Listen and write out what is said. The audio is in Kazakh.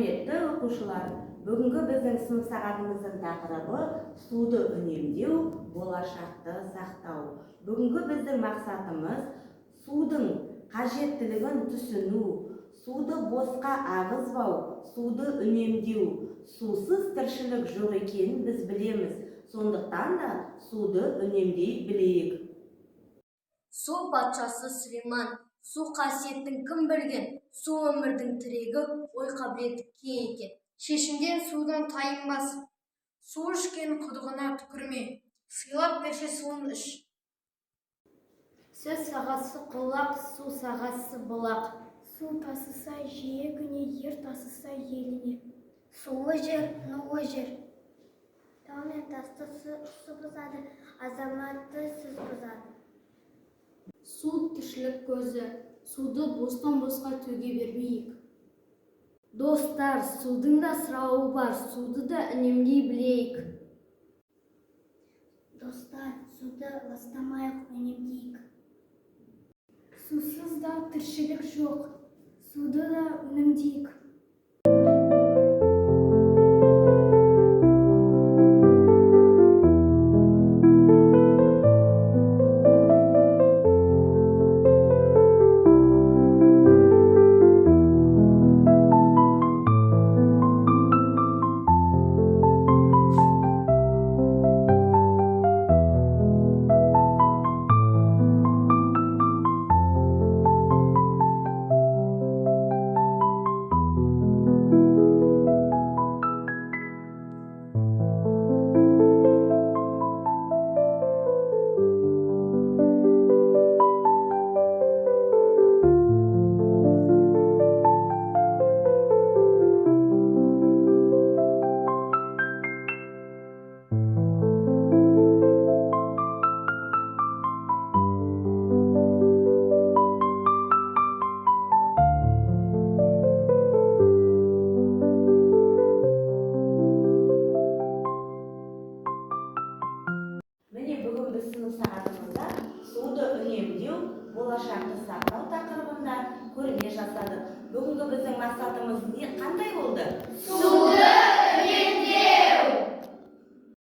Құрметті оқушылар, бүгінгі біздің сынып сағатымыздың тақырыбы суды үнемдеу, болашақты сақтау. Бүгінгі біздің мақсатымыз судың қажеттілігін түсіну, суды босқа ағызбау, суды үнемдеу. Сусыз тіршілік жоқ екенін біз білеміз. Сондықтан да суды үнемдей білейік. Су патшасы Сүлейман, су қасиеттің кім білген, су өмірдің тірегі, ой қабілеті кең екен. Шешінген судан тайынбас, су ішкен құдығына түкірме, сыйлап берсе суын іш. Сөз сағасы құлақ, су сағасы бұлақ. Су тасыса жиегіне, ер тасыса еліне. Сулы жер, нулы жер. Тау мен тасты су бұзады, азаматты сөз бұзады. Су тіршілік көзі, суды бостан-босқа төге бермейік. Достар, судың да сұрауы бар, суды да үнемдей білейік. Достар, суды ластамайық, үнемдейік. Сусыз да тіршілік жоқ, суды да үнемдейік. Сынып сағатымызда суды үнемдеу, болашақты сақтау тақырыбында көрме жасадық. Бүгінгі біздің мақсатымыз қандай болды?